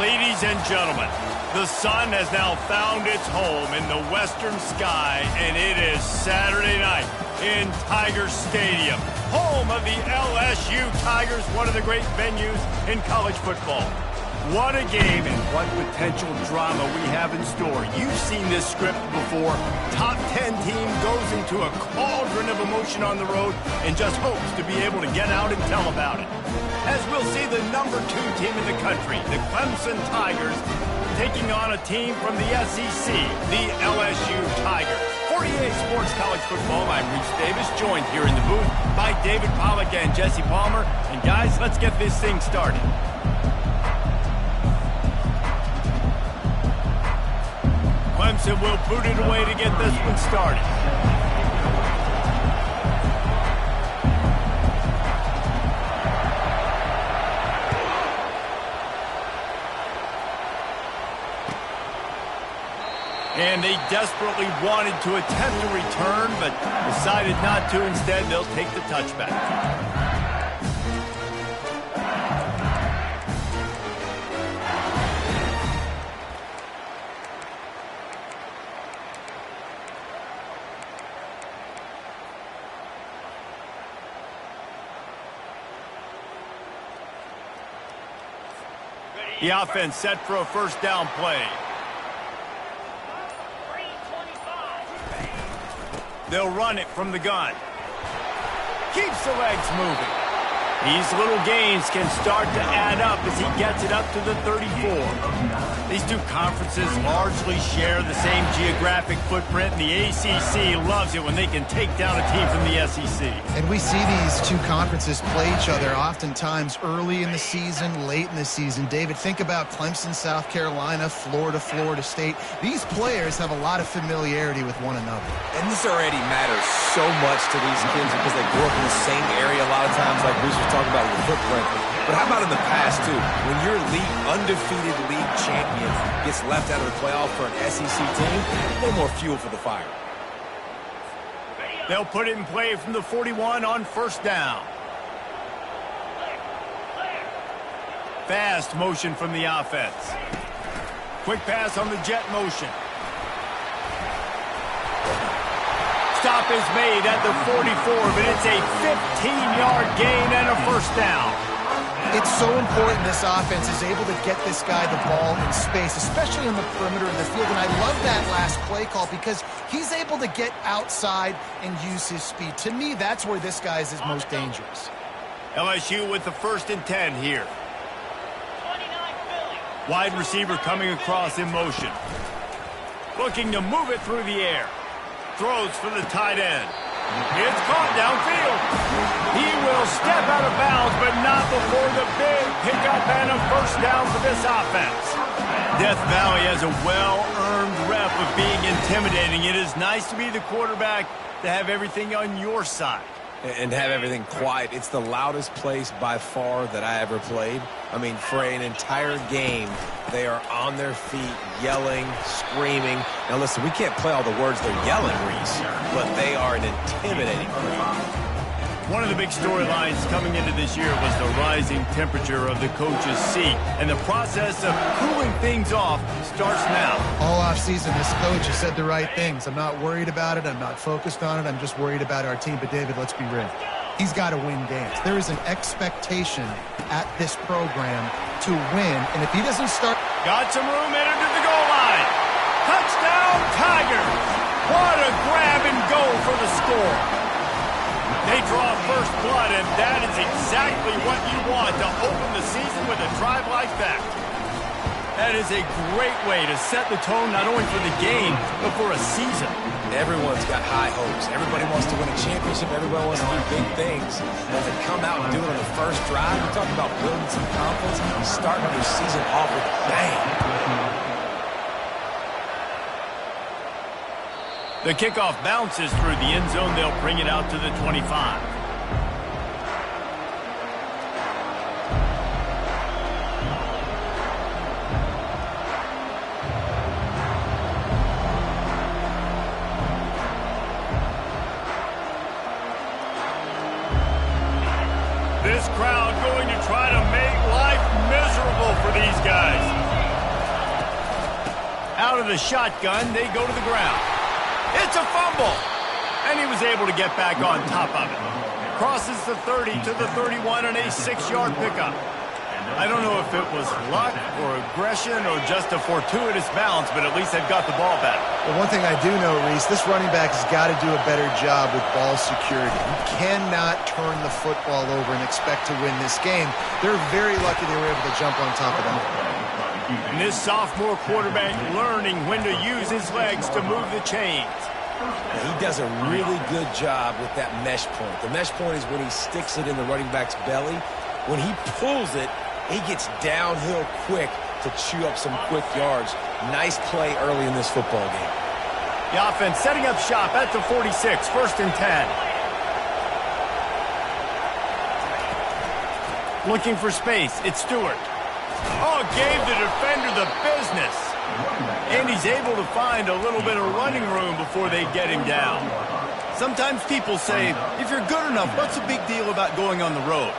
Ladies and gentlemen, the sun has now found its home in the western sky, and it is Saturday night in Tiger Stadium, home of the LSU Tigers, one of the great venues in college football. What a game and what potential drama we have in store. You've seen this script before. Top 10 team goes into a cauldron of emotion on the road and just hopes to be able to get out and tell about it. As we'll see the number 2 team in the country, the Clemson Tigers, taking on a team from the SEC, the LSU Tigers. 48 Sports College Football, I'm Reese Davis, joined here in the booth by David Pollack and Jesse Palmer. And guys, let's get this thing started. Clemson will boot it away to get this one started. And they desperately wanted to attempt a return, but decided not to. Instead, they'll take the touchback. The offense set for a first down play. They'll run it from the gun. Keeps the legs moving. These little gains can start to add up as he gets it up to the 34. These two conferences largely share the same geographic footprint, and the ACC loves it when they can take down a team from the SEC. And we see these two conferences play each other oftentimes early in the season, late in the season. David, think about Clemson, South Carolina, Florida, Florida State. These players have a lot of familiarity with one another. And this already matters so much to these kids because they grew up in the same area a lot of times, like Bruce was talking about with the footprint. But how about in the past, too? When your undefeated league champion gets left out of the playoff for an SEC team, a little more fuel for the fire. They'll put it in play from the 41 on first down. Fast motion from the offense. Quick pass on the jet motion. Stop is made at the 44, but it's a 15-yard gain and a first down. It's so important this offense is able to get this guy the ball in space, especially on the perimeter of the field. And I love that last play call because he's able to get outside and use his speed. To me, that's where this guy is his most dangerous. LSU with the 1st and 10 here. Wide receiver coming across in motion. Looking to move it through the air. Throws for the tight end. It's caught downfield. He will step out of bounds, but not before the big pickup and a first down for this offense. Death Valley has a well-earned rep of being intimidating. It is nice to be the quarterback, to have everything on your side. And have everything quiet. It's the loudest place by far that I ever played. I mean, for an entire game, they are on their feet, yelling, screaming. Now, listen, we can't play all the words they're yelling, Reese, but they are an intimidating crowd. One of the big storylines coming into this year was the rising temperature of the coach's seat, and the process of cooling things off starts now. All offseason, this coach has said the right things. I'm not worried about it. I'm not focused on it. I'm just worried about our team. But, David, let's be real. He's got to win games. There is an expectation at this program to win, and if he doesn't start... Got some room, entered to the goal line. Touchdown, Tigers! What a grab and go for the score. They draw first blood, and that is exactly what you want to open the season with a drive like that. That is a great way to set the tone not only for the game, but for a season. Everyone's got high hopes. Everybody wants to win a championship. Everybody wants to do big things. And to come out and do it on the first drive, you're talking about building some confidence, starting your season off with a bang. The kickoff bounces through the end zone. They'll bring it out to the 25. This crowd going to try to make life miserable for these guys. Out of the shotgun, they go to the ground. It's a fumble. And he was able to get back on top of it. Crosses the 30 to the 31 and a 6-yard pickup. I don't know if it was luck or aggression or just a fortuitous bounce, but at least they've got the ball back. Well, one thing I do know, Reese, this running back has got to do a better job with ball security. You cannot turn the football over and expect to win this game. They're very lucky they were able to jump on top of them. And this sophomore quarterback learning when to use his legs to move the chains. He does a really good job with that mesh point. The mesh point is when he sticks it in the running back's belly. When he pulls it, he gets downhill quick to chew up some quick yards. Nice play early in this football game. The offense setting up shop at the 46, 1st and 10. Looking for space. It's Stewart. Oh, gave the defender the business. And he's able to find a little bit of running room before they get him down. Sometimes people say, if you're good enough, what's the big deal about going on the road?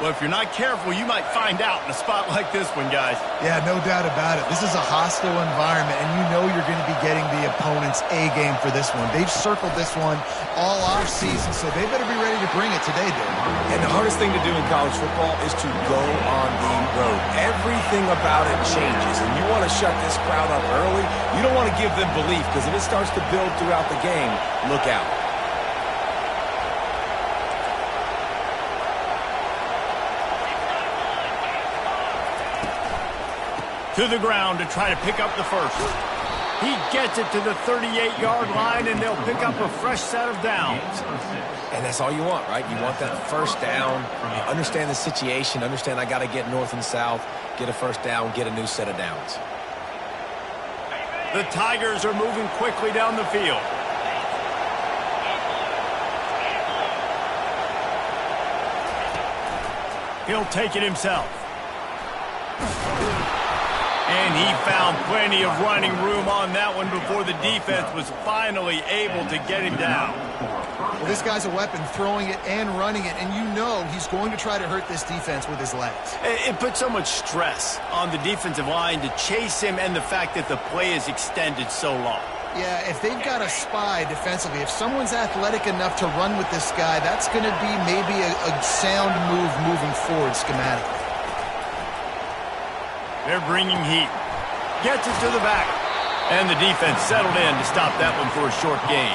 Well, if you're not careful, you might find out in a spot like this one, guys. Yeah, no doubt about it. This is a hostile environment, and you know you're going to be getting the opponent's A-game for this one. They've circled this one all off-season, so they better be ready to bring it today, dude. And the hardest thing to do in college football is to go on the road. Everything about it changes, and you want to shut this crowd up early. You don't want to give them belief, because if it starts to build throughout the game, look out. To the ground to try to pick up the first. He gets it to the 38-yard line, and they'll pick up a fresh set of downs. And that's all you want, right? You want that first down. You understand the situation. Understand I got to get north and south, get a first down, get a new set of downs. The Tigers are moving quickly down the field. He'll take it himself. And he found plenty of running room on that one before the defense was finally able to get him down. Well, this guy's a weapon, throwing it and running it, and you know he's going to try to hurt this defense with his legs. It puts so much stress on the defensive line to chase him and the fact that the play is extended so long. Yeah, if they've got a spy defensively, if someone's athletic enough to run with this guy, that's going to be maybe a sound move moving forward schematically. They're bringing heat. Gets it to the back. And the defense settled in to stop that one for a short gain.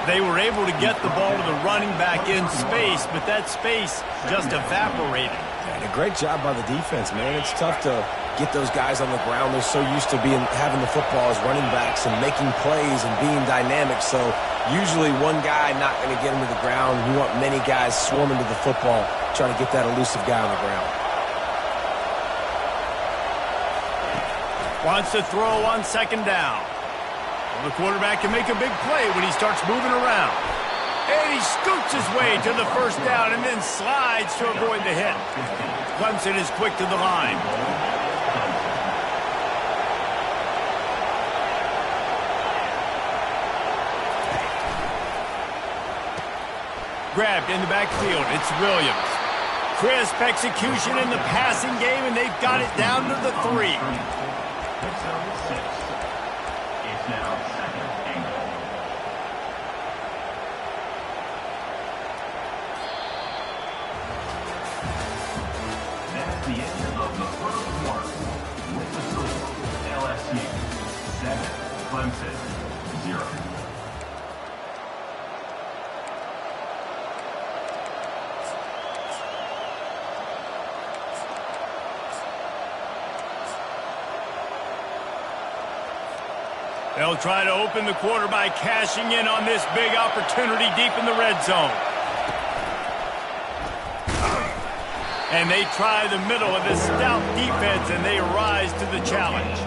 They were able to get the ball to the running back in space, but that space just evaporated. And a great job by the defense, man. It's tough to get those guys on the ground. They're so used to having the football as running backs and making plays and being dynamic. So usually one guy not going to get him to the ground. You want many guys swarming to the football, trying to get that elusive guy on the ground. Wants to throw on 2nd down. Well, the quarterback can make a big play when he starts moving around. And he scoots his way to the first down and then slides to avoid the hit. Clemson is quick to the line. Grabbed in the backfield. It's Williams. Crisp execution in the passing game, and they've got it down to the 3. It's now 2nd and goal. That's the end of the first quarter. With the score, LSU 7, Clemson 0. They'll try to open the quarter by cashing in on this big opportunity deep in the red zone. And they try the middle of this stout defense, and they rise to the challenge.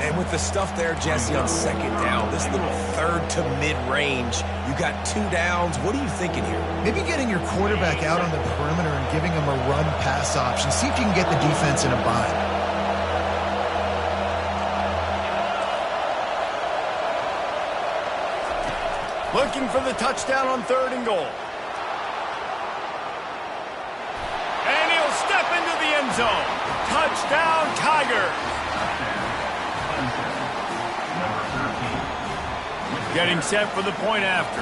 And with the stuff there, Jesse, on 2nd down, this little 3rd to mid-range, you got 2 downs. What are you thinking here? Maybe getting your quarterback out on the perimeter and giving him a run-pass option. See if you can get the defense in a bind. Looking for the touchdown on 3rd and goal. And he'll step into the end zone. Touchdown, Tigers. Getting set for the point after.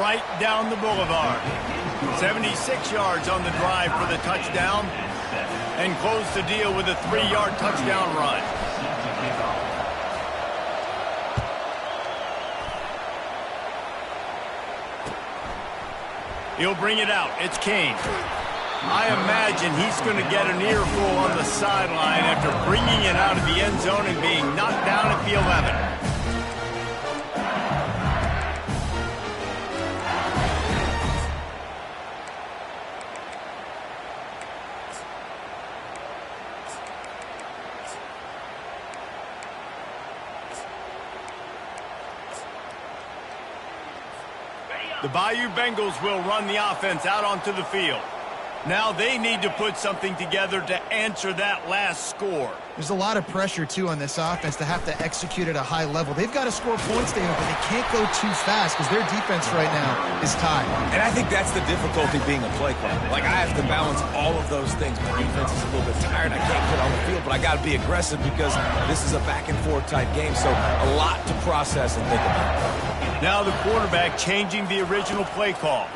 Right down the boulevard. 76 yards on the drive for the touchdown. And close the deal with a 3-yard touchdown run. He'll bring it out. It's Kane. I imagine he's going to get an earful on the sideline after bringing it out of the end zone and being knocked down at the 11. The Bayou Bengals will run the offense out onto the field. Now they need to put something together to answer that last score. There's a lot of pressure, too, on this offense to have to execute at a high level. They've got to score points, David, but they can't go too fast because their defense right now is tied. And I think that's the difficulty being a play caller. Like, I have to balance all of those things. My defense is a little bit tired. I can't get on the field, but I got to be aggressive because this is a back-and-forth type game, so a lot to process and think about. Now the quarterback changing the original play call.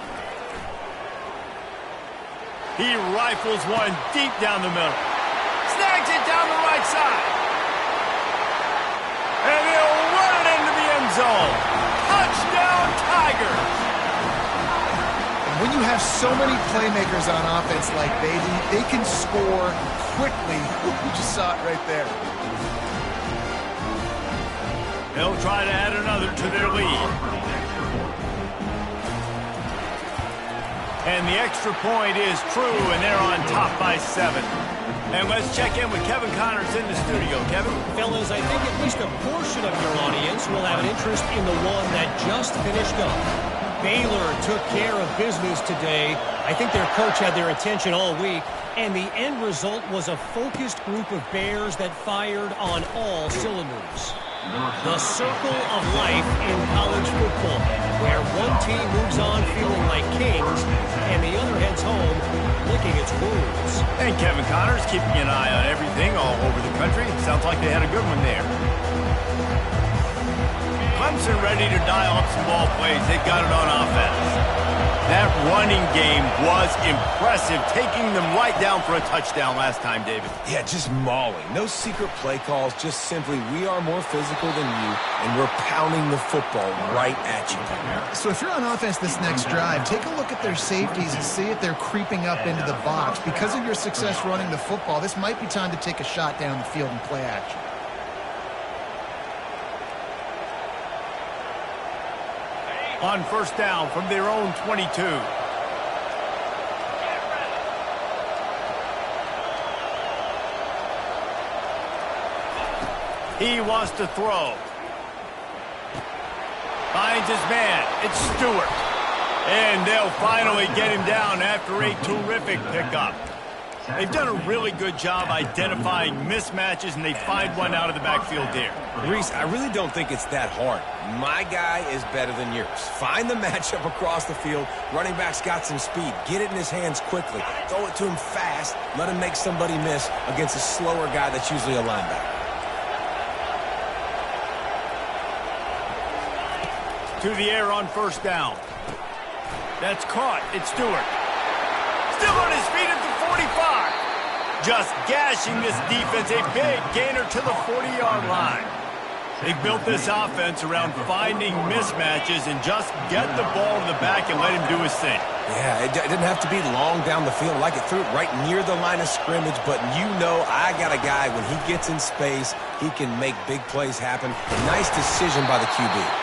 He rifles one deep down the middle. Snags it down the right side. And he'll run it into the end zone. Touchdown, Tigers. When you have so many playmakers on offense like Beatty, they can score quickly. You just saw it right there. They'll try to add another to their lead. And the extra point is true, and they're on top by 7. And let's check in with Kevin Connors in the studio. Kevin? Fellas, I think at least a portion of your audience will have an interest in the one that just finished up. Baylor took care of business today. I think their coach had their attention all week, and the end result was a focused group of Bears that fired on all cylinders. The circle of life in college football, where one team moves on feeling like kings, and the other heads home licking its wounds. And Kevin Connors keeping an eye on everything all over the country. Sounds like they had a good one there. Clemson ready to dial up some ball plays. They got it on offense. That running game was impressive, taking them right down for a touchdown last time, David. Yeah, just mauling. No secret play calls, just simply we are more physical than you, and we're pounding the football right at you. So if you're on offense this next drive, take a look at their safeties and see if they're creeping up into the box. Because of your success running the football, this might be time to take a shot down the field and play action. On first down from their own 22. He wants to throw. Finds his man. It's Stewart. And they'll finally get him down after a terrific pickup. They've done a really good job identifying mismatches, and they find one out of the backfield there. Reese, I really don't think it's that hard. My guy is better than yours. Find the matchup across the field. Running back's got some speed. Get it in his hands quickly. Throw it to him fast. Let him make somebody miss against a slower guy that's usually a linebacker. To the air on first down. That's caught. It's Stewart. Still on his feet at the 45. Just gashing this defense. A big gainer to the 40-yard line. They built this offense around finding mismatches and just get the ball to the back and let him do his thing. Yeah, it didn't have to be long down the field. I like it through it right near the line of scrimmage, but you know I got a guy, when he gets in space, he can make big plays happen. A nice decision by the QB.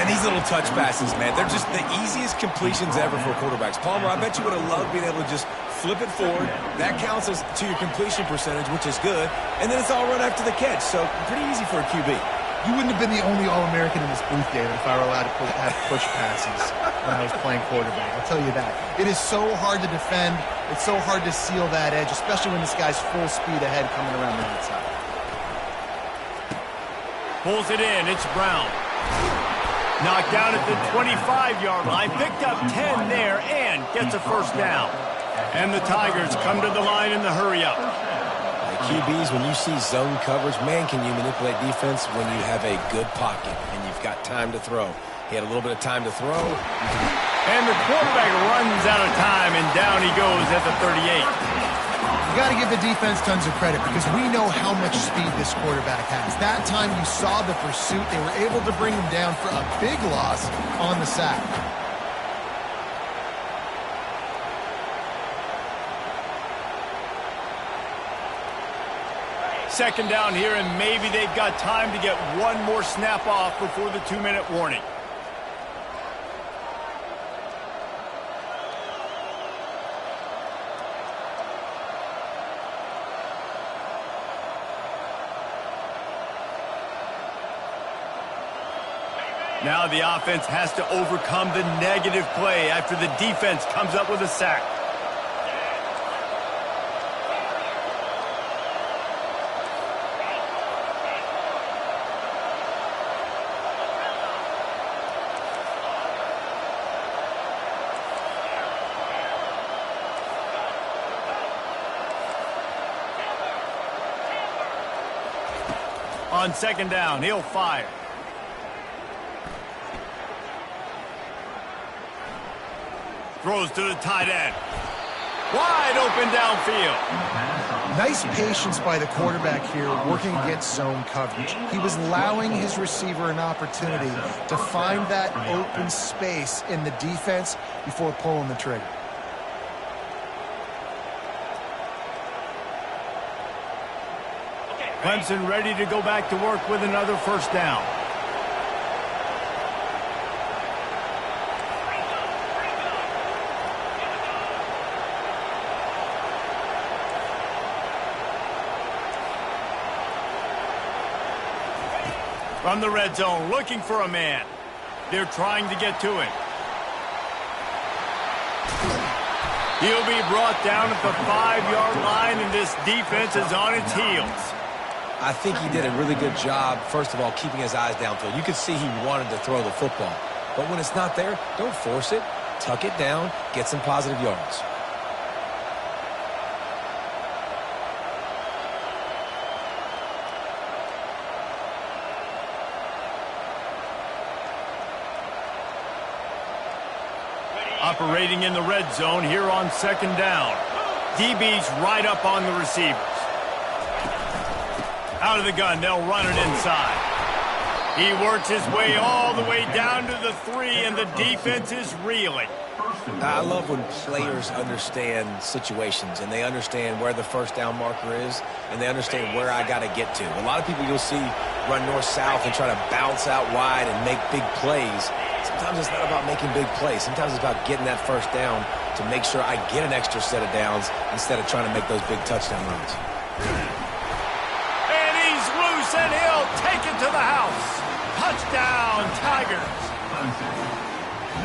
And these little touch passes, man, they're just the easiest completions ever for quarterbacks. Palmer, I bet you would have loved being able to just flip it forward. That counts as to your completion percentage, which is good. And then it's all run after the catch, so pretty easy for a QB. You wouldn't have been the only All-American in this booth, David, if I were allowed to have push passes when I was playing quarterback. I'll tell you that. It is so hard to defend. It's so hard to seal that edge, especially when this guy's full speed ahead coming around the outside. Pulls it in. It's Brown. Knocked down at the 25-yard line. Picked up 10 there and gets a first down. And the Tigers come to the line in the hurry-up. They QBs, when you see zone coverage, man, can you manipulate defense when you have a good pocket and you've got time to throw. He had a little bit of time to throw. And the quarterback runs out of time, and down he goes at the 38. You got to give the defense tons of credit because we know how much speed this quarterback has. That time you saw the pursuit. They were able to bring him down for a big loss on the sack. Second down here, and maybe they've got time to get one more snap off before the 2-minute warning. Now the offense has to overcome the negative play after the defense comes up with a sack. On second down, he'll fire. Throws to the tight end. Wide open downfield. Nice patience by the quarterback here working against zone coverage. He was allowing his receiver an opportunity to find that open space in the defense before pulling the trigger. Clemson ready to go back to work with another first down. From the red zone, looking for a man. They're trying to get to him. He'll be brought down at the 5-yard line, and this defense is on its heels. I think he did a really good job, first of all, keeping his eyes downfield. You could see he wanted to throw the football. But when it's not there, don't force it. Tuck it down, get some positive yards. Operating in the red zone here on second down. DB's right up on the receivers. Out of the gun, they'll run it inside. He works his way all the way down to the 3, and the defense is reeling. I love when players understand situations, and they understand where the first down marker is, and they understand where I got to get to. A lot of people you'll see run north-south and try to bounce out wide and make big plays. Sometimes it's not about making big plays. Sometimes it's about getting that first down to make sure I get an extra set of downs instead of trying to make those big touchdown runs. And he's loose, and he'll take it to the house. Touchdown, Tigers.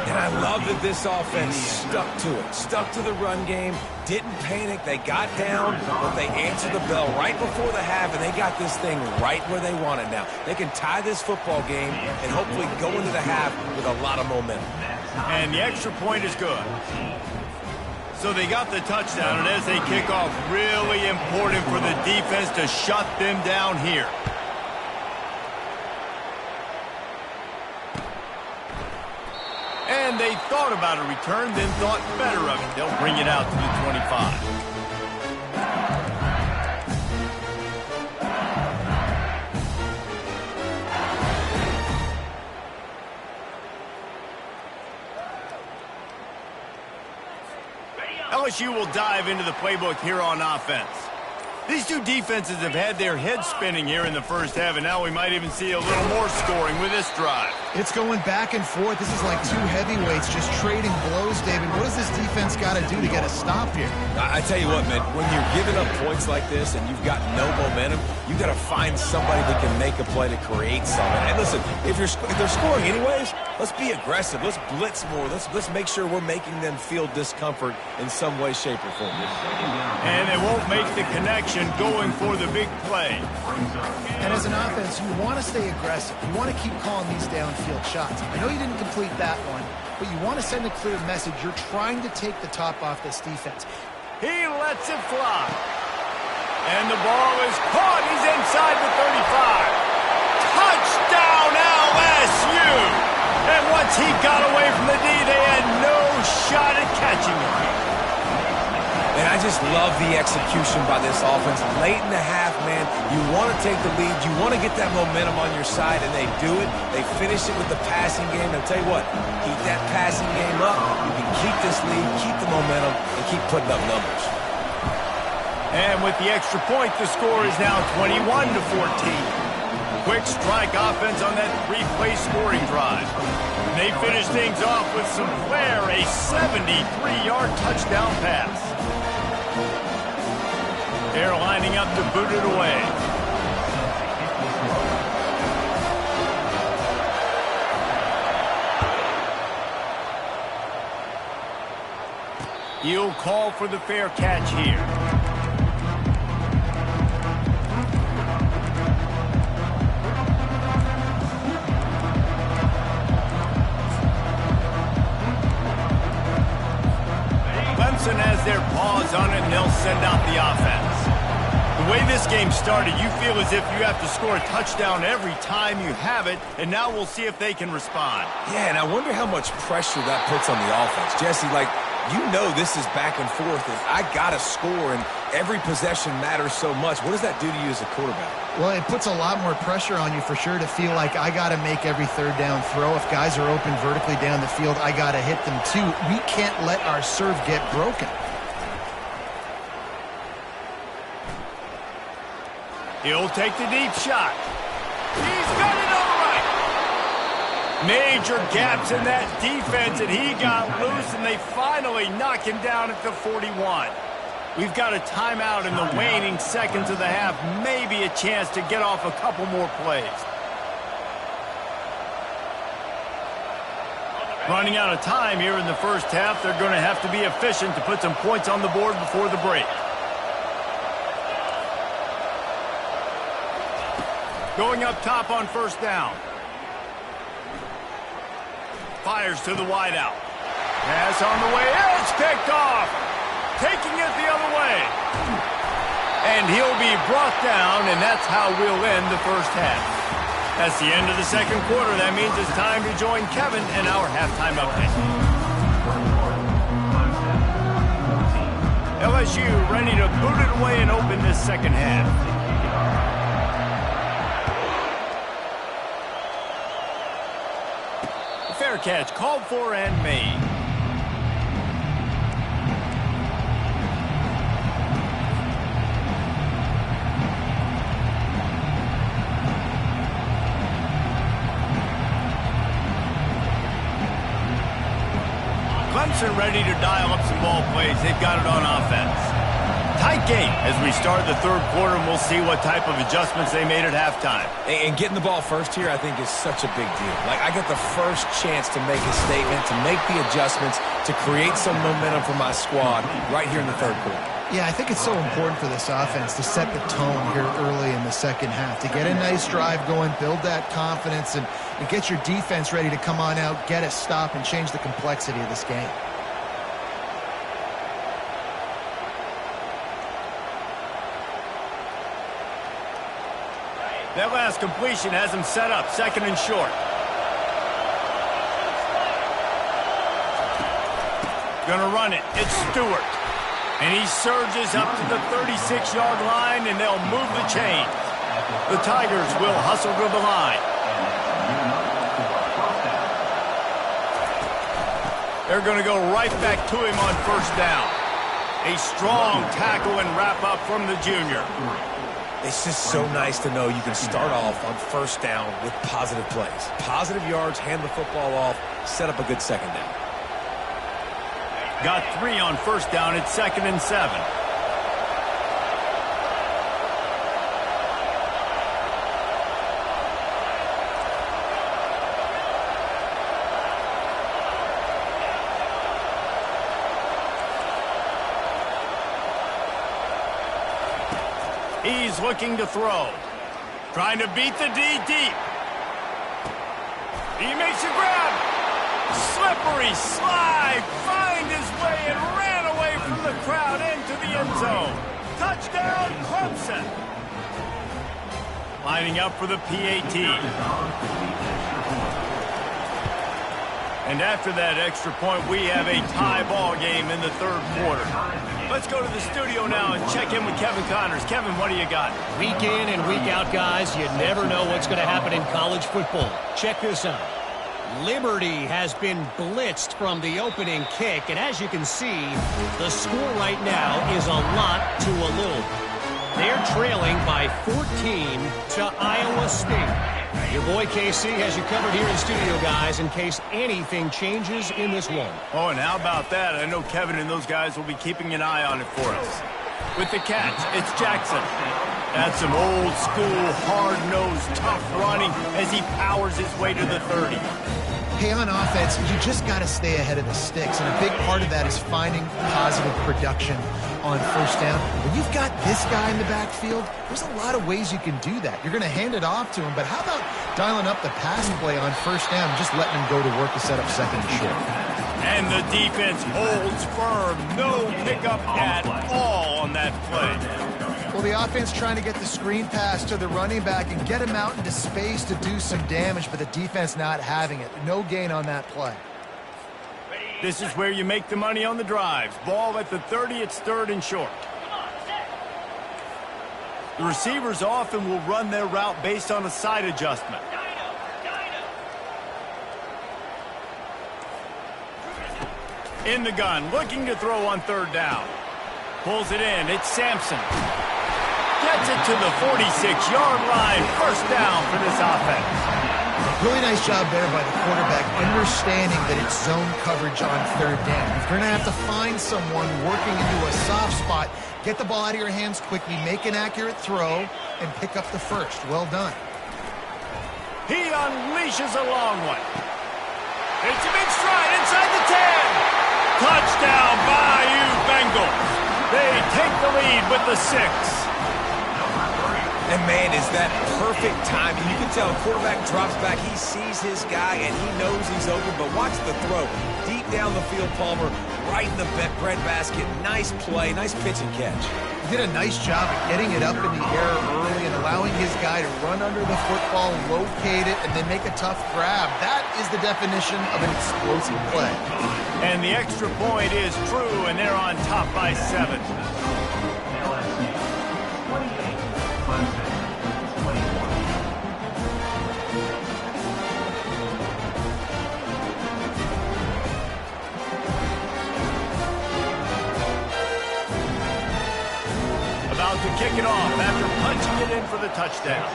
And I love that this offense stuck to it, stuck to the run game, didn't panic. They got down, but they answered the bell right before the half, and they got this thing right where they want it now. They can tie this football game and hopefully go into the half with a lot of momentum. And the extra point is good. So they got the touchdown, and as they kick off, really important for the defense to shut them down here. And they thought about a return, then thought better of it. They'll bring it out to the 25. LSU will dive into the playbook here on offense. These two defenses have had their heads spinning here in the first half, and now we might even see a little more scoring with this drive. It's going back and forth. This is like two heavyweights just trading blows, David. What does this defense got to do to get a stop here? I tell you what, man, when you're giving up points like this and you've got no momentum, you got to find somebody that can make a play to create something. And listen, if they're scoring anyways, let's be aggressive. Let's blitz more. Let's make sure we're making them feel discomfort in some way, shape, or form. And they won't make the connection going for the big play. And as an offense, you want to stay aggressive. You want to keep calling these downfield shots. I know you didn't complete that one, but you want to send a clear message. You're trying to take the top off this defense. He lets it fly. And the ball is caught. He's inside the 35. Touchdown, LSU! And once he got away from the D, they had no shot at catching him. And I just love the execution by this offense. Late in the half, man, you want to take the lead. You want to get that momentum on your side, and they do it. They finish it with the passing game. And I'll tell you what, keep that passing game up. You can keep this lead, keep the momentum, and keep putting up numbers. And with the extra point, the score is now 21-14. Quick strike offense on that three-play scoring drive. And they finish things off with some flair, a 73-yard touchdown pass. They're lining up to boot it away. He'll call for the fair catch here. Clemson has their paws on it, and they'll send out the offense. The way this game started, you feel as if you have to score a touchdown every time you have it, and now we'll see if they can respond. Yeah, and I wonder how much pressure that puts on the offense. Jesse, you know this is back and forth, and I got to score, and every possession matters so much. What does that do to you as a quarterback? Well, it puts a lot more pressure on you for sure to feel like I got to make every third down throw. If guys are open vertically down the field, I got to hit them too. We can't let our serve get broken. He'll take the deep shot. He's got it all right. Major gaps in that defense, and he got loose, and they finally knock him down at the 41. We've got a timeout in the waning seconds of the half. Maybe a chance to get off a couple more plays. Running out of time here in the first half. They're going to have to be efficient to put some points on the board before the break. Going up top on first down. Fires to the wideout. Pass on the way. It's picked off. Taking it the other way. And he'll be brought down, and that's how we'll end the first half. That's the end of the second quarter. That means it's time to join Kevin in our halftime update. LSU ready to boot it away and open this second half. Fair catch called for and made. Clemson ready to dial up some ball plays. They've got it on offense. Tight game as we start the third quarter, and we'll see what type of adjustments they made at halftime. And getting the ball first here, I think, is such a big deal. I get the first chance to make a statement, to make the adjustments, to create some momentum for my squad right here in the third quarter. Yeah, I think it's so important for this offense to set the tone here early in the second half, to get a nice drive going, build that confidence, and get your defense ready to come on out, get a stop, and change the complexity of this game. That last completion has him set up, second and short. Gonna run it. It's Stewart. And he surges up to the 36-yard line, and they'll move the chain. The Tigers will hustle to the line. They're going to go right back to him on first down. A strong tackle and wrap up from the junior. It's just so nice to know you can start off on first down with positive plays. Positive yards, hand the football off, set up a good second down. Got 3 on first down. It's 2nd and 7. He's looking to throw. Trying to beat the D deep. He makes a grab. Slippery slide. Find his way and ran away from the crowd into the end zone. Touchdown, Clemson. Lining up for the PAT. And after that extra point, we have a tie ball game in the third quarter. Let's go to the studio now and check in with Kevin Connors. Kevin, what do you got? Week in and week out, guys, you never know what's going to happen in college football. Check this out. Liberty has been blitzed from the opening kick, and as you can see, the score right now is a lot to a little. They're trailing by 14 to Iowa State. Your boy KC has you covered here in studio, guys, in case anything changes in this one. Oh, and how about that? I know Kevin and those guys will be keeping an eye on it for us. With the catch, it's Jackson. That's some old school, hard-nosed, tough running as he powers his way to the 30. Hey, on offense, you just got to stay ahead of the sticks, and a big part of that is finding positive production on first down. When you've got this guy in the backfield, there's a lot of ways you can do that. You're going to hand it off to him, but how about dialing up the pass play on first down and just letting him go to work to set up second and short? And the defense holds firm. No pickup at all on that play. Well, the offense trying to get the screen pass to the running back and get him out into space to do some damage, but the defense not having it. No gain on that play. This is where you make the money on the drives. Ball at the 30, it's third and short. The receivers often will run their route based on a side adjustment. In the gun, looking to throw on third down. Pulls it in, it's Sampson. Gets it to the 46-yard line. First down for this offense. Really nice job there by the quarterback, understanding that it's zone coverage on third down. If you're going to have to find someone working into a soft spot, get the ball out of your hands quickly, make an accurate throw, and pick up the first. Well done. He unleashes a long one. It's a big stride inside the 10. Touchdown, Bayou Bengals. They take the lead with the 6. And, man, is that perfect timing. You can tell quarterback drops back. He sees his guy, and he knows he's open. But watch the throw. Deep down the field, Palmer, right in the breadbasket. Nice play, nice pitch and catch. He did a nice job of getting it up in the air early and allowing his guy to run under the football, locate it, and then make a tough grab. That is the definition of an explosive play. And the extra point is true, and they're on top by 7. About to kick it off after punching it in for the touchdown.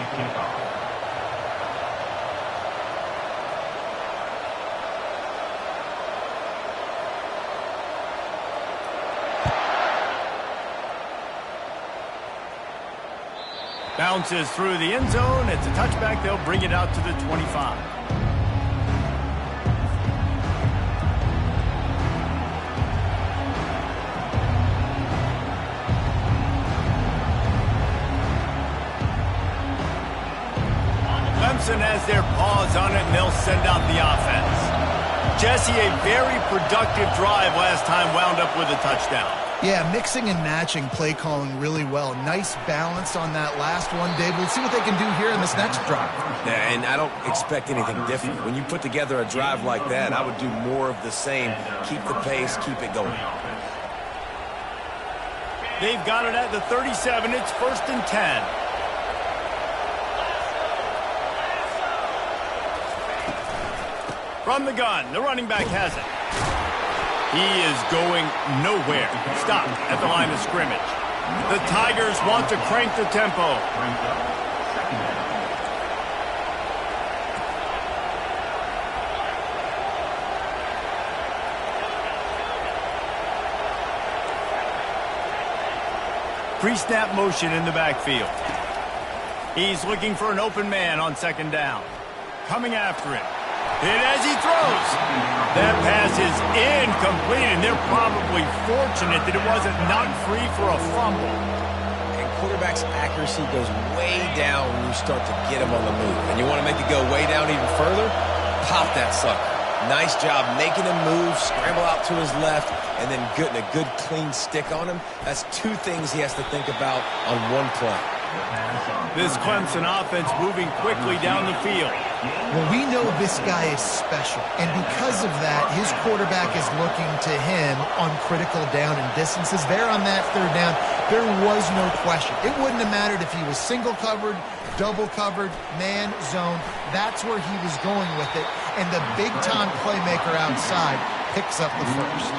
Bounces through the end zone. It's a touchback. They'll bring it out to the 25. Clemson has their paws on it, and they'll send out the offense. Jesse, a very productive drive last time, wound up with a touchdown. Yeah, mixing and matching play calling really well. Nice balance on that last one, Dave. We'll see what they can do here in this next drive. Yeah, and I don't expect anything different. When you put together a drive like that, I would do more of the same. Keep the pace, keep it going. They've got it at the 37. It's first and 10. From the gun, the running back has it. He is going nowhere. Stop at the line of scrimmage. The Tigers want to crank the tempo. Pre-snap motion in the backfield. He's looking for an open man on second down. Coming after him. And as he throws, that pass is incomplete, and they're probably fortunate that it wasn't knocked free for a fumble. And quarterback's accuracy goes way down when you start to get him on the move. And you want to make it go way down even further? Pop that sucker. Nice job making him move, scramble out to his left, and then getting a good clean stick on him. That's two things he has to think about on one play. This Clemson offense moving quickly down the field. Well, we know this guy is special, and because of that, his quarterback is looking to him on critical down and distances. There on that third down, there was no question. It wouldn't have mattered if he was single covered, double covered, man, zone. That's where he was going with it, and the big-time playmaker outside picks up the first.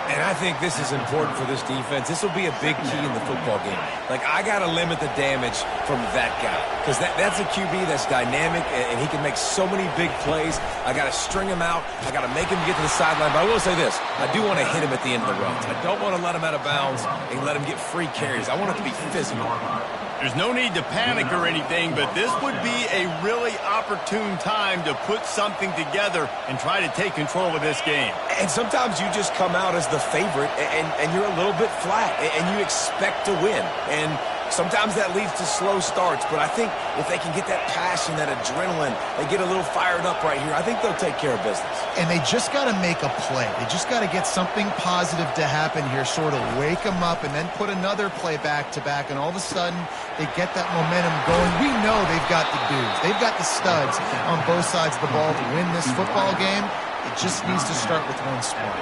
And I think this is important for this defense. This will be a big key in the football game. Like, I got to limit the damage from that guy because that's a QB that's dynamic, and he can make so many big plays. I got to string him out. I got to make him get to the sideline. But I will say this. I do want to hit him at the end of the runs. I don't want to let him out of bounds and let him get free carries. I want it to be physical. There's no need to panic or anything, but this would be a really opportune time to put something together and try to take control of this game. And sometimes you just come out as the favorite, and you're a little bit flat, and you expect to win. And sometimes that leads to slow starts, but I think if they can get that passion, that adrenaline, they get a little fired up right here, I think they'll take care of business. And they just got to make a play. They just got to get something positive to happen here, sort of wake them up, and then put another play back-to-back, and all of a sudden they get that momentum going. We know they've got the dudes. They've got the studs on both sides of the ball to win this football game. It just needs to start with one spot.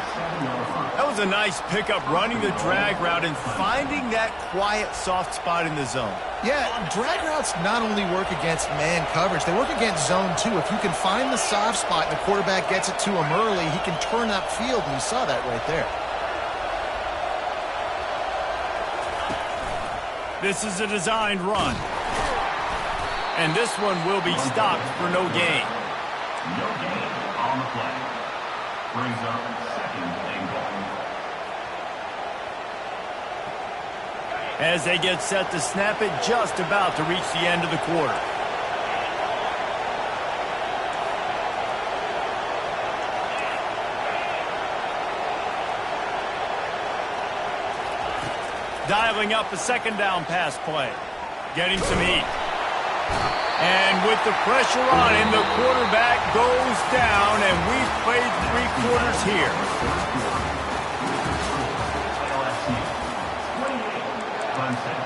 That was a nice pickup, running the drag route and finding that quiet, soft spot in the zone. Yeah, drag routes not only work against man coverage, they work against zone too. If you can find the soft spot and the quarterback gets it to him early, he can turn upfield, and you saw that right there. This is a designed run. And this one will be stopped for no gain. No gain on the play. Brings up second and goal. As they get set to snap it, just about to reach the end of the quarter. Dialing up a second down pass play. Getting some heat. And with the pressure on him, the quarterback goes down, and we've played 3 quarters here. LSU 28, Clemson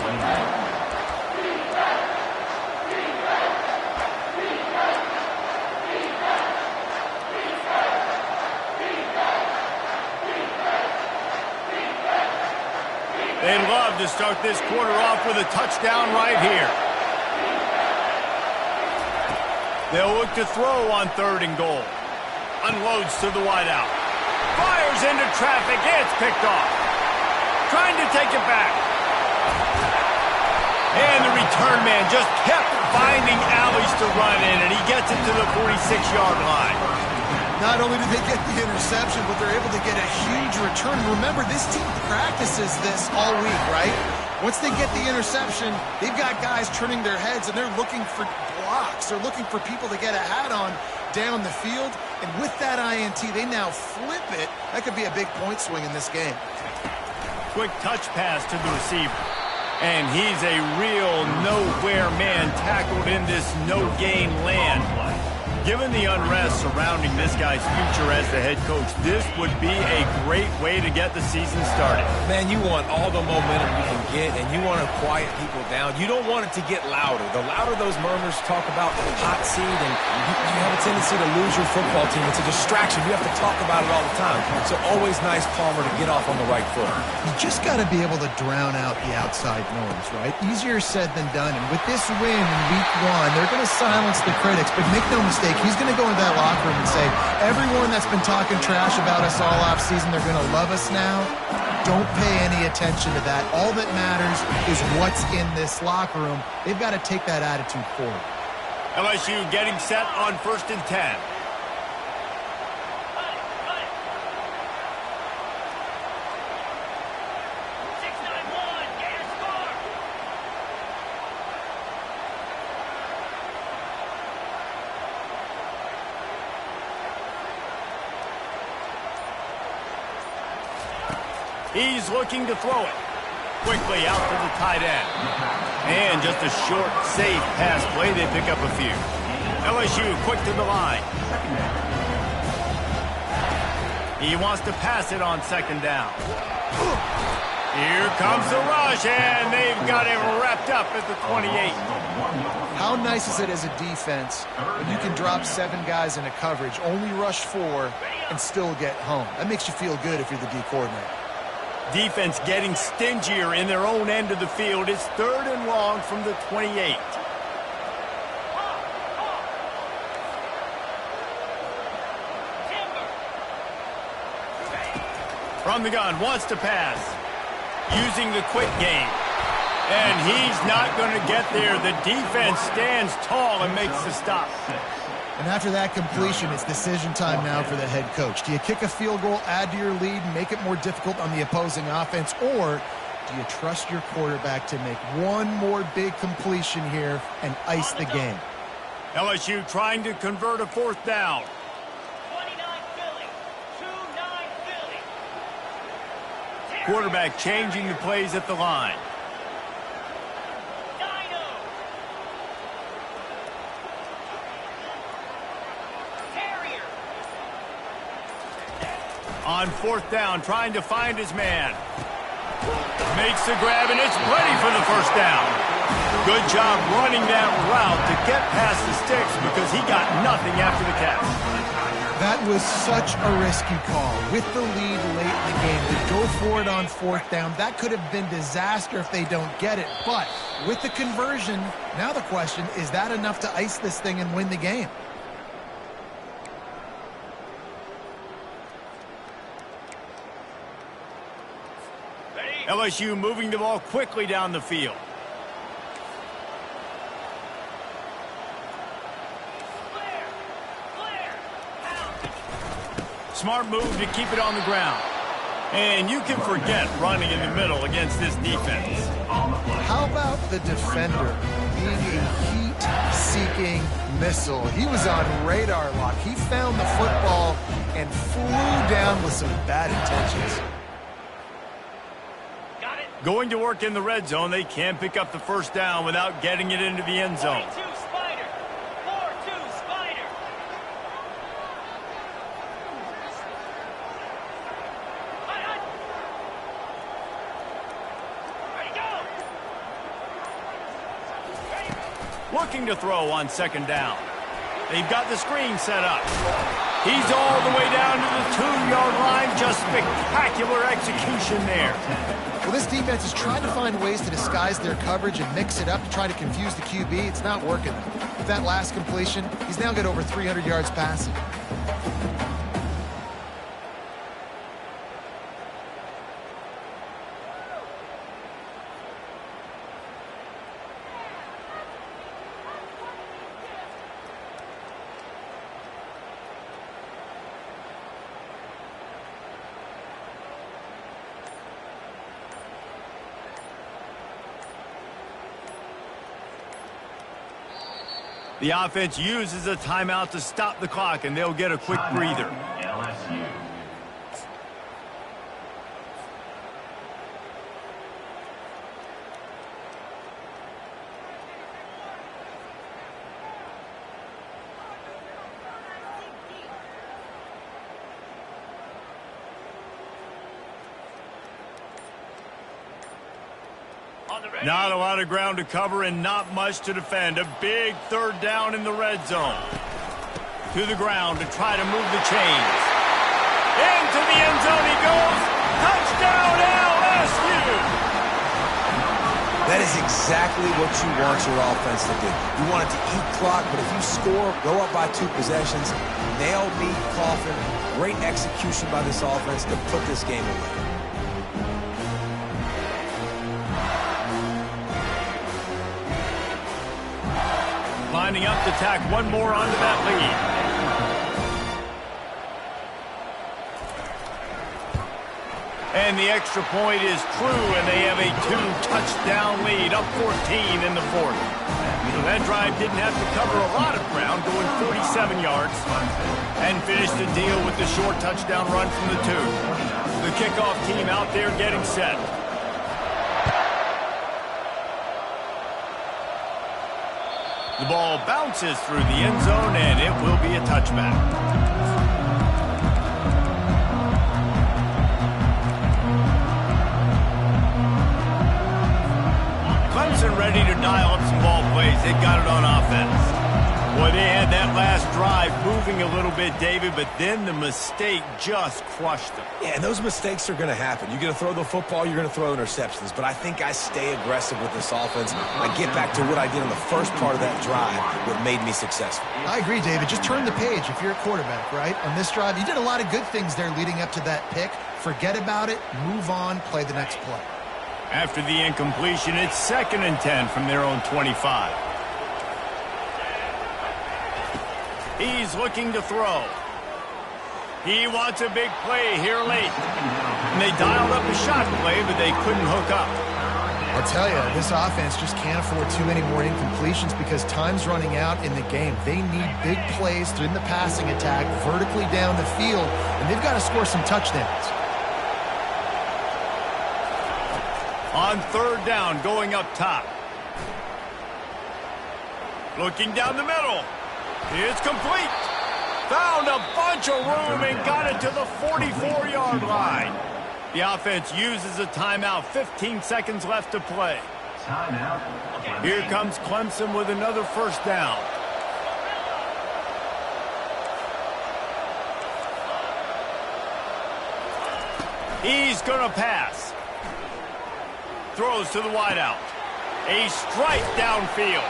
29. They'd love to start this quarter off with a touchdown right here. They'll look to throw on 3rd and goal. Unloads to the wideout. Fires into traffic. It's picked off. Trying to take it back. And the return man just kept finding alleys to run in, and he gets it to the 46-yard line. Not only did they get the interception, but they're able to get a huge return. Remember, this team practices this all week, right? Once they get the interception, they've got guys turning their heads, and they're looking for blocks. They're looking for people to get a hat on down the field. And with that INT, they now flip it. That could be a big point swing in this game. Quick touch pass to the receiver. And he's a real nowhere man tackled in this no-gain land. Given the unrest surrounding this guy's future as the head coach, this would be a great way to get the season started. Man, you want all the momentum you can get, and you want to quiet people down. You don't want it to get louder. The louder those murmurs talk about hot seat, and you have a tendency to lose your football team. It's a distraction. You have to talk about it all the time. So always nice, Palmer, to get off on the right foot. You just got to be able to drown out the outside noise, right? Easier said than done. And with this win in week 1, they're going to silence the critics. But make no mistake, he's going to go into that locker room and say, everyone that's been talking trash about us all offseason, they're going to love us now. Don't pay any attention to that. All that matters is what's in this locker room. They've got to take that attitude forward. LSU getting set on 1st and 10. He's looking to throw it. Quickly out to the tight end. And just a short, safe pass play. They pick up a few. LSU quick to the line. He wants to pass it on second down. Here comes the rush, and they've got it wrapped up at the 28. How nice is it as a defense when you can drop 7 guys in a coverage, only rush 4, and still get home? That makes you feel good if you're the D coordinator. Defense getting stingier in their own end of the field. It's 3rd and long from the 28. From the gun, wants to pass. Using the quick game. And he's not going to get there. The defense stands tall and makes the stop. And after that completion, it's decision time now for the head coach. Do you kick a field goal, add to your lead, and make it more difficult on the opposing offense, or do you trust your quarterback to make one more big completion here and ice the game? LSU trying to convert a 4th down. 29 Philly, 2-9 Philly. Quarterback changing the plays at the line. On 4th down, trying to find his man. Makes the grab, and it's plenty for the 1st down. Good job running that route to get past the sticks because he got nothing after the catch. That was such a risky call. With the lead late in the game, to go for it on 4th down, that could have been disaster if they don't get it. But with the conversion, now the question, is that enough to ice this thing and win the game? LSU moving the ball quickly down the field. Smart move to keep it on the ground. And you can forget running in the middle against this defense. How about the defender being a heat-seeking missile? He was on radar lock. He found the football and flew down with some bad intentions. Going to work in the red zone, they can't pick up the 1st down without getting it into the end zone. 4-2 Spider. 4-2 Spider. Ready, go. Looking to throw on 2nd down. They've got the screen set up. He's all the way down to the 2-yard line. Just spectacular execution there. Well, this defense is trying to find ways to disguise their coverage and mix it up to try to confuse the QB. It's not working. With that last completion, he's now got over 300 yards passing. The offense uses a timeout to stop the clock, and they'll get a quick breather. LSU. Not a lot of ground to cover and not much to defend. A big 3rd down in the red zone. To the ground to try to move the chains. Into the end zone he goes. Touchdown LSU! That is exactly what you want your offense to do. You want it to eat clock, but if you score, go up by 2 possessions, nail meat coffin, great execution by this offense to put this game away. Lining up to tack one more onto that lead. And the extra point is true, and they have a 2-touchdown lead, up 14 in the 4th. So that drive didn't have to cover a lot of ground, going 47 yards, and finished the deal with the short touchdown run from the 2. The kickoff team out there getting set. The ball bounces through the end zone, and it will be a touchback. ready to dial up some ball plays. They got it on offense. Boy, they had that last drive moving a little bit, David, but then the mistake just crushed them. Yeah, and those mistakes are going to happen. You're going to throw the football, you're going to throw interceptions. But I think I stay aggressive with this offense. I get back to what I did on the first part of that drive, what made me successful. I agree, David. Just turn the page if you're a quarterback, right? On this drive, you did a lot of good things there leading up to that pick. Forget about it, move on, play the next play. After the incompletion, it's 2nd and 10 from their own 25. He's looking to throw. He wants a big play here late. And they dialed up a shot play, but they couldn't hook up. I'll tell you, this offense just can't afford too many more incompletions because time's running out in the game. They need big plays in the passing attack, vertically down the field, and they've got to score some touchdowns. On 3rd down, going up top. Looking down the middle. It's complete. Found a bunch of room and got it to the 44-yard line. The offense uses a timeout. 15 seconds left to play. Timeout. Here comes Clemson with another 1st down. He's going to pass. Throws to the wideout. A strike downfield.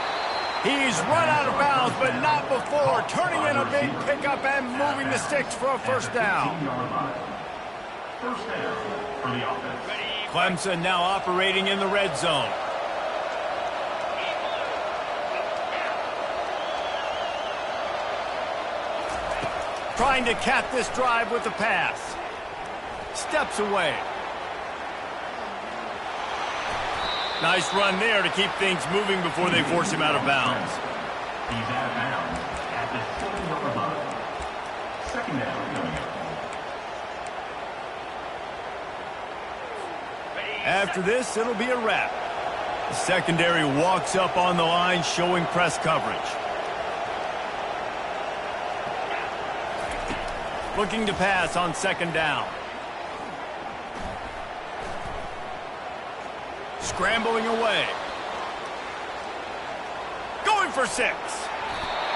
He's run out of bounds, but not before. Turning in a big pickup and moving the sticks for a 1st down. 1st down for the offense. Clemson now operating in the red zone. Trying to cap this drive with the pass. Steps away. Nice run there to keep things moving before they force him out of bounds. He's out of bounds at the 7-yard line. 2nd down coming up. After this, it'll be a wrap. The secondary walks up on the line, showing press coverage. Looking to pass on 2nd down. Scrambling away. Going for 6.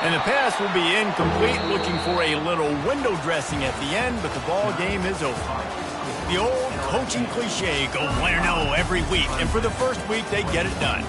And the pass will be incomplete, looking for a little window dressing at the end, but the ball game is over. The old coaching cliche, go win or no every week. And for the first week, they get it done.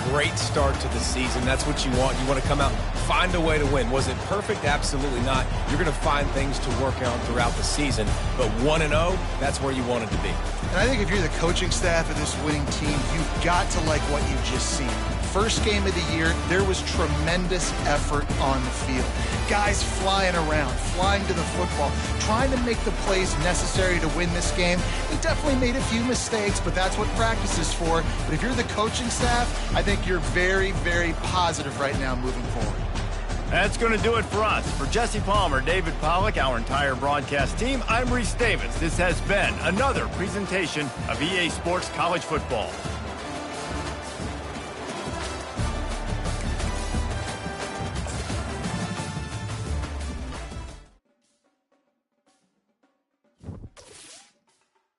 Great start to the season. That's what you want. You want to come out, find a way to win. Was it perfect? Absolutely not. You're going to find things to work on throughout the season. But 1-0, that's where you want it to be. And I think if you're the coaching staff of this winning team, you've got to like what you've just seen. First game of the year, there was tremendous effort on the field. Guys flying around, flying to the football, trying to make the plays necessary to win this game. They definitely made a few mistakes, but that's what practice is for. But if you're the coaching staff, I think you're very, very positive right now moving forward. That's going to do it for us. For Jesse Palmer, David Pollack, our entire broadcast team, I'm Reese Davis. This has been another presentation of EA Sports College Football.